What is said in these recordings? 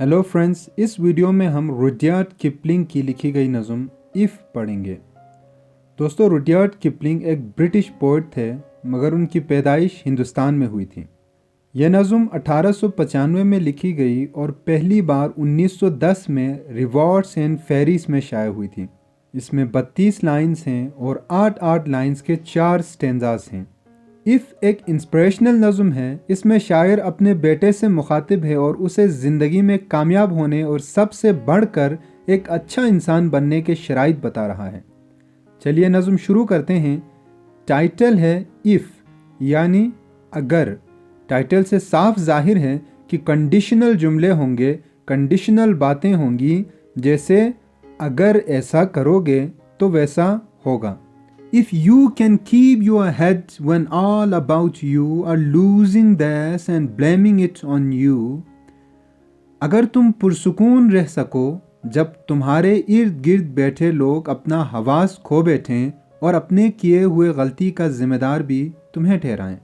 Hello friends, इस video में हम रुडयार्ड किपलिंग की लिखी गई नज़म इफ़ पढ़ेंगे। दोस्तों, रुडयार्ड किपलिंग एक ब्रिटिश पोइट थे, मगर उनकी पैदाइश हिंदुस्तान में हुई थी। यह नज़म 1895 में लिखी गई और पहली बार 1910 में रिवॉर्ड्स एंड फेरीज में शाया हुई थी। इसमें 32 लाइन्स हैं और 8-8 लाइन्स के 4 स्टेंजास हैं। इफ़ एक इंस्पिरेशनल नज़म है। इसमें शायर अपने बेटे से मुखातिब है और उसे ज़िंदगी में कामयाब होने और सबसे बढ़कर एक अच्छा इंसान बनने के शराइत बता रहा है। चलिए नज़म शुरू करते हैं। टाइटल है इफ़, यानी अगर। टाइटल से साफ जाहिर है कि कंडीशनल जुमले होंगे, कंडीशनल बातें होंगी, जैसे अगर ऐसा करोगे तो वैसा होगा। If you can keep your head when all about you are losing theirs and blaming it on you, अगर तुम पुरसुकून रह सको जब तुम्हारे इर्द गिर्द बैठे लोग अपना हवास खो बैठें और अपने किए हुए गलती का जिम्मेदार भी तुम्हें ठहराएं।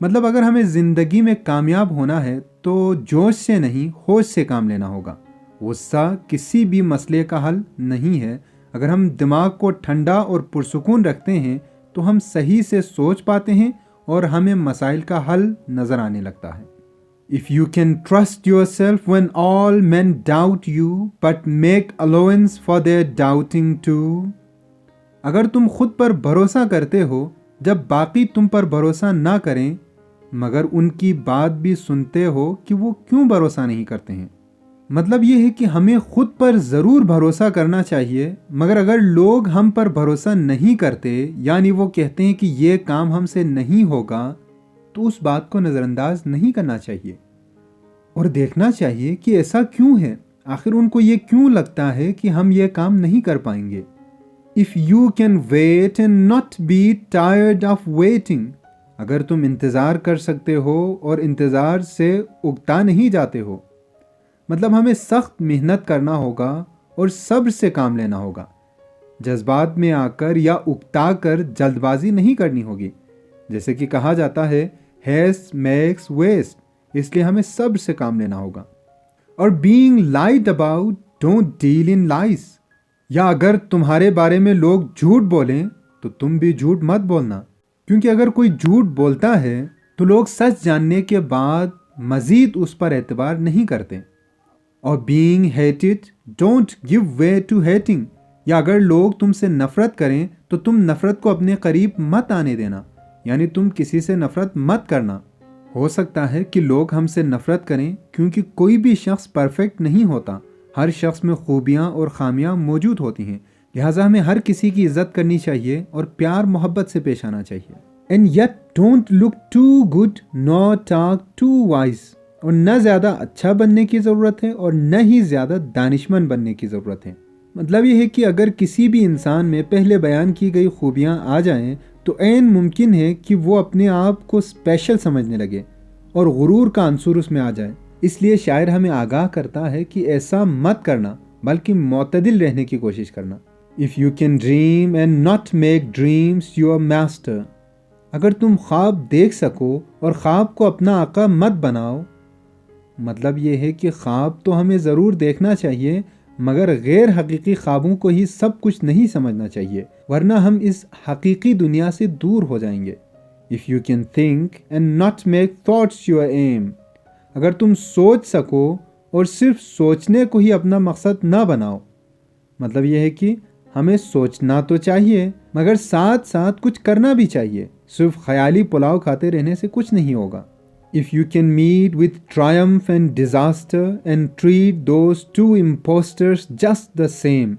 मतलब अगर हमें ज़िंदगी में कामयाब होना है तो जोश से नहीं, होश से काम लेना होगा। गुस्सा किसी भी मसले का हल नहीं है। अगर हम दिमाग को ठंडा और पुरसुकून रखते हैं तो हम सही से सोच पाते हैं और हमें मसाइल का हल नज़र आने लगता है। If you can trust yourself when all men doubt you but make allowance for their doubting too, अगर तुम खुद पर भरोसा करते हो जब बाकी तुम पर भरोसा ना करें, मगर उनकी बात भी सुनते हो कि वो क्यों भरोसा नहीं करते हैं। मतलब ये है कि हमें खुद पर ज़रूर भरोसा करना चाहिए, मगर अगर लोग हम पर भरोसा नहीं करते, यानी वो कहते हैं कि ये काम हमसे नहीं होगा, तो उस बात को नज़रअंदाज नहीं करना चाहिए और देखना चाहिए कि ऐसा क्यों है। आखिर उनको ये क्यों लगता है कि हम ये काम नहीं कर पाएंगे। If you can wait and not be tired of waiting, अगर तुम इंतज़ार कर सकते हो और इंतज़ार से उगता नहीं जाते हो, मतलब हमें सख्त मेहनत करना होगा और सब्र से काम लेना होगा। जज्बात में आकर या उकता कर जल्दबाजी नहीं करनी होगी। जैसे कि कहा जाता है हेस्ट मेक्स वेस्ट, इसलिए हमें सब्र से काम लेना होगा। और being lied about, don't deal in lies, या अगर तुम्हारे बारे में लोग झूठ बोलें तो तुम भी झूठ मत बोलना, क्योंकि अगर कोई झूठ बोलता है तो लोग सच जानने के बाद मज़ीद उस पर एतबार नहीं करते। और being hated, don't give way to hating, या अगर लोग तुमसे नफ़रत करें तो तुम नफ़रत को अपने करीब मत आने देना, यानी तुम किसी से नफ़रत मत करना। हो सकता है कि लोग हमसे नफ़रत करें क्योंकि कोई भी शख्स परफेक्ट नहीं होता। हर शख्स में खूबियाँ और खामियाँ मौजूद होती हैं, लिहाजा हमें हर किसी की इज़्ज़त करनी चाहिए और प्यार मोहब्बत से पेश आना चाहिए। And yet don't look too good nor talk too wise, और न ज़्यादा अच्छा बनने की ज़रूरत है और न ही ज़्यादा दानिशमंद बनने की ज़रूरत है। मतलब ये है कि अगर किसी भी इंसान में पहले बयान की गई खूबियाँ आ जाएं तो ऐन मुमकिन है कि वो अपने आप को स्पेशल समझने लगे और गुरूर का अंसुर उसमें आ जाए। इसलिए शायर हमें आगाह करता है कि ऐसा मत करना, बल्कि मोतदिल रहने की कोशिश करना। If you can dream and not make dreams your master, अगर तुम ख्वाब देख सको और ख्वाब को अपना आका मत बनाओ। मतलब ये है कि ख्वाब तो हमें ज़रूर देखना चाहिए, मगर गैर हकीकी ख्वाबों को ही सब कुछ नहीं समझना चाहिए, वरना हम इस हकीकी दुनिया से दूर हो जाएंगे। If you can think and not make thoughts your aim, अगर तुम सोच सको और सिर्फ सोचने को ही अपना मकसद ना बनाओ। मतलब यह है कि हमें सोचना तो चाहिए, मगर साथ साथ कुछ करना भी चाहिए। सिर्फ ख्याली पुलाव खाते रहने से कुछ नहीं होगा। If you can meet with triumph and disaster and treat those two imposters just the same,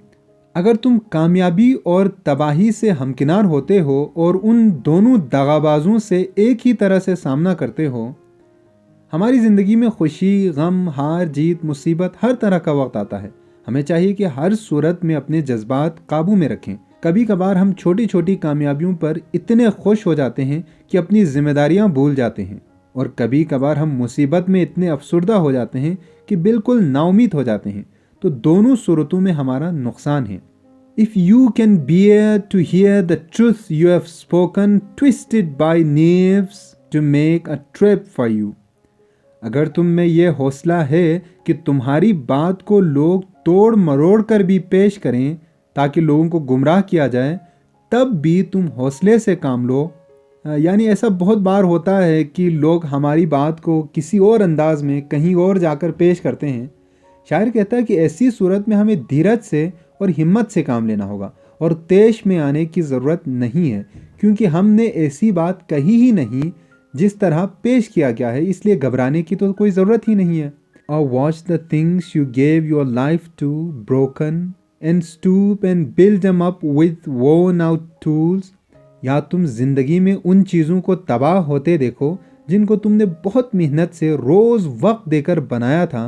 अगर तुम कामयाबी और तबाही से हमकिनार होते हो और उन दोनों दगाबाजों से एक ही तरह से सामना करते हो। हमारी ज़िंदगी में खुशी, गम, हार जीत, मुसीबत, हर तरह का वक्त आता है। हमें चाहिए कि हर सूरत में अपने जज्बात काबू में रखें। कभी कभार हम छोटी छोटी कामयाबियों पर इतने खुश हो जाते हैं कि अपनी जिम्मेदारियां भूल जाते हैं, और कभी कभार हम मुसीबत में इतने अफसुर्दा हो जाते हैं कि बिल्कुल नाउमीद हो जाते हैं। तो दोनों सूरतों में हमारा नुकसान है। If you can bear to hear the truth you have spoken, twisted by nerves to make a trap for you, अगर तुम में ये हौसला है कि तुम्हारी बात को लोग तोड़ मरोड़ कर भी पेश करें ताकि लोगों को गुमराह किया जाए, तब भी तुम हौसले से काम लो। यानी ऐसा बहुत बार होता है कि लोग हमारी बात को किसी और अंदाज में कहीं और जाकर पेश करते हैं। शायर कहता है कि ऐसी सूरत में हमें धीरज से और हिम्मत से काम लेना होगा और तेश में आने की ज़रूरत नहीं है, क्योंकि हमने ऐसी बात कही ही नहीं जिस तरह पेश किया गया है, इसलिए घबराने की तो कोई ज़रूरत ही नहीं है। और watch the things you gave your life to broken and stoop and build them up with worn out tools. या तुम जिंदगी में उन चीज़ों को तबाह होते देखो जिनको तुमने बहुत मेहनत से रोज़ वक्त देकर बनाया था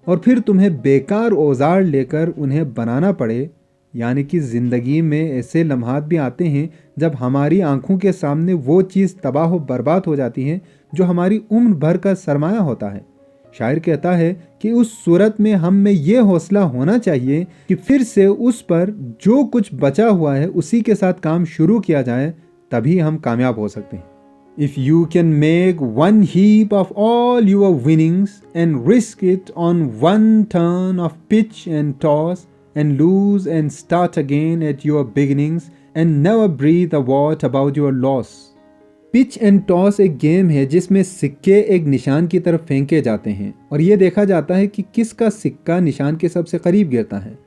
और फिर तुम्हें बेकार औजार लेकर उन्हें बनाना पड़े। यानी कि ज़िंदगी में ऐसे लम्हात भी आते हैं जब हमारी आंखों के सामने वो चीज़ तबाह व बर्बाद हो जाती है जो हमारी उम्र भर का सरमाया होता है। शायर कहता है कि उस सूरत में हम में ये हौसला होना चाहिए कि फिर से उस पर जो कुछ बचा हुआ है उसी के साथ काम शुरू किया जाए, तभी हम कामयाब हो सकते हैं। If you can make one heap of all your winnings and risk it on one turn of pitch and toss and lose and start again at your beginnings and never breathe a word about your loss. Pitch and toss एक game है जिसमें सिक्के एक निशान की तरफ फेंके जाते हैं और ये देखा जाता है कि किसका सिक्का निशान के सबसे करीब गिरता है।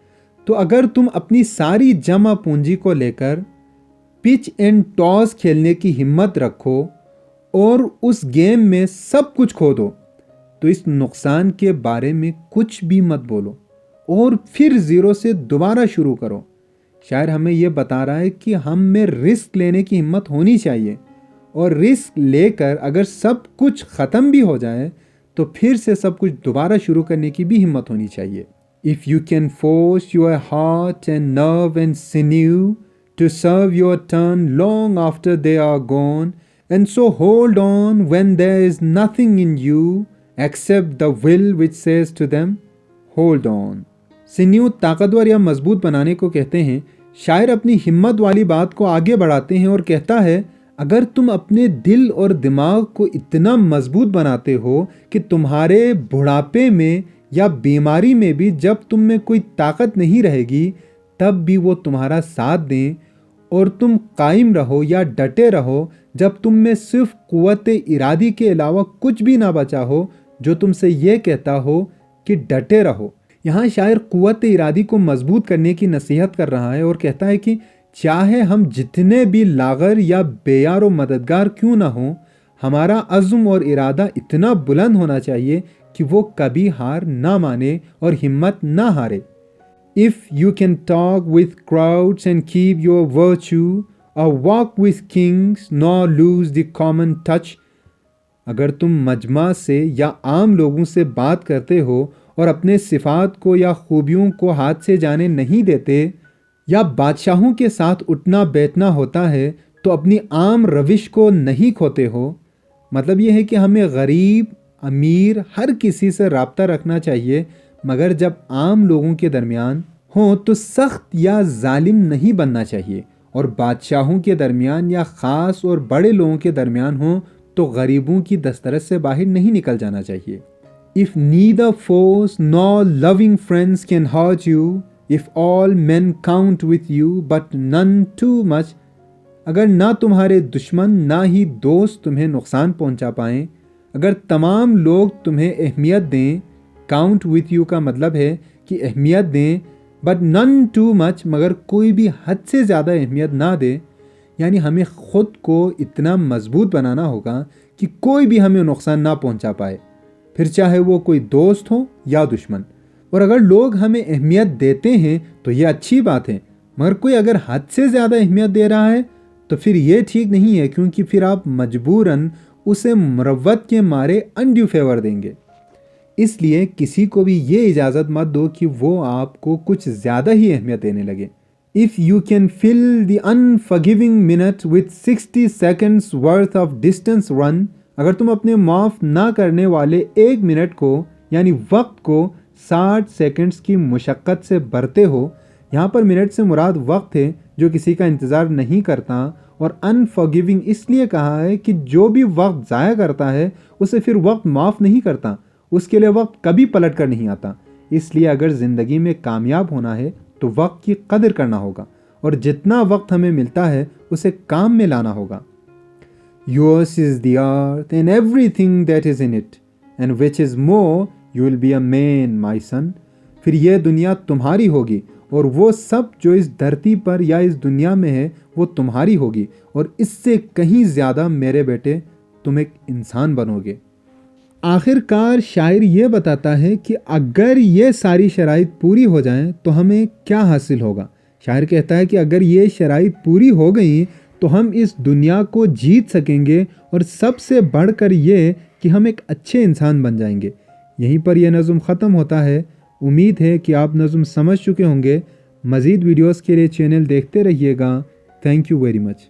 तो अगर तुम अपनी सारी जमा पूंजी को लेकर पिच एंड टॉस खेलने की हिम्मत रखो और उस गेम में सब कुछ खो दो, तो इस नुकसान के बारे में कुछ भी मत बोलो और फिर ज़ीरो से दोबारा शुरू करो। शायर हमें यह बता रहा है कि हम में रिस्क लेने की हिम्मत होनी चाहिए और रिस्क लेकर अगर सब कुछ ख़त्म भी हो जाए तो फिर से सब कुछ दोबारा शुरू करने की भी हिम्मत होनी चाहिए। If you can force your heart and nerve and sinew to serve your turn long after they are gone, and so hold on when there is nothing in you except the will which says to them, hold on. सिन्यू ताकतवर या मजबूत बनाने को कहते हैं। शायर अपनी हिम्मत वाली बात को आगे बढ़ाते हैं और कहता है, अगर तुम अपने दिल और दिमाग को इतना मजबूत बनाते हो कि तुम्हारे बुढ़ापे में या बीमारी में भी जब तुम में कोई ताकत नहीं रहेगी तब भी वो तुम्हारा साथ दें और तुम कायम रहो या डटे रहो जब तुम में सिर्फ कुव्वत इरादी के अलावा कुछ भी ना बचा हो जो तुमसे ये कहता हो कि डटे रहो। यहाँ शायर कुव्वत इरादी को मजबूत करने की नसीहत कर रहा है और कहता है कि चाहे हम जितने भी लागर या बेयार व मददगार क्यों ना हो, हमारा अज़्म और इरादा इतना बुलंद होना चाहिए कि वो कभी हार ना माने और हिम्मत ना हारे। If you can talk with crowds and keep your virtue, or walk with kings nor lose the common touch, अगर तुम मजमा से या आम लोगों से बात करते हो और अपने सिफात को या खूबियों को हाथ से जाने नहीं देते या बादशाहों के साथ उठना बैठना होता है तो अपनी आम रविश को नहीं खोते हो। मतलब यह है कि हमें गरीब अमीर हर किसी से राब्ता रखना चाहिए, मगर जब आम लोगों के दरमियान हो तो सख्त या जालिम नहीं बनना चाहिए और बादशाहों के दरमियान या ख़ास और बड़े लोगों के दरमियान हो तो गरीबों की दस्तरस से बाहर नहीं निकल जाना चाहिए। If neither foes nor loving friends can hurt you, if all men count with you but none too much, अगर ना तुम्हारे दुश्मन ना ही दोस्त तुम्हें नुकसान पहुंचा पाएँ, अगर तमाम लोग तुम्हें अहमियत दें, काउंट विथ यू का मतलब है कि अहमियत दें, बट नन टू मच, मगर कोई भी हद से ज़्यादा अहमियत ना दे। यानी हमें ख़ुद को इतना मजबूत बनाना होगा कि कोई भी हमें नुकसान ना पहुंचा पाए, फिर चाहे वो कोई दोस्त हो या दुश्मन। और अगर लोग हमें अहमियत देते हैं तो ये अच्छी बात है, मगर कोई अगर हद से ज़्यादा अहमियत दे रहा है तो फिर ये ठीक नहीं है, क्योंकि फिर आप मजबूरन उसे मुरव्वत के मारे अनड्यू फेवर देंगे। इसलिए किसी को भी ये इजाज़त मत दो कि वो आपको कुछ ज़्यादा ही अहमियत देने लगे। If you can fill the unforgiving minute with 60 seconds worth of distance run, अगर तुम अपने माफ़ ना करने वाले 1 मिनट को यानी वक्त को 60 सेकेंड्स की मुशक्क़त से भरते हो, यहाँ पर मिनट से मुराद वक्त है जो किसी का इंतज़ार नहीं करता, और अनफॉरगिविंग इसलिए कहा है कि जो भी वक्त ज़ाया करता है उसे फिर वक्त माफ़ नहीं करता, उसके लिए वक्त कभी पलट कर नहीं आता। इसलिए अगर ज़िंदगी में कामयाब होना है तो वक्त की कदर करना होगा, और जितना वक्त हमें मिलता है उसे काम में लाना होगा। Yours is the earth and everything that is in it, and which is more, you will be a man, my son. फिर यह दुनिया तुम्हारी होगी, और वो सब जो इस धरती पर या इस दुनिया में है वो तुम्हारी होगी, और इससे कहीं ज़्यादा मेरे बेटे तुम एक इंसान बनोगे। आखिरकार शायर ये बताता है कि अगर ये सारी शराइत पूरी हो जाएं तो हमें क्या हासिल होगा। शायर कहता है कि अगर ये शराइत पूरी हो गई तो हम इस दुनिया को जीत सकेंगे, और सबसे बढ़कर ये कि हम एक अच्छे इंसान बन जाएंगे। यहीं पर यह नज़्म ख़त्म होता है। उम्मीद है कि आप नज़्म समझ चुके होंगे। मज़ीद वीडियोस के लिए चैनल देखते रहिएगा। Thank you very much.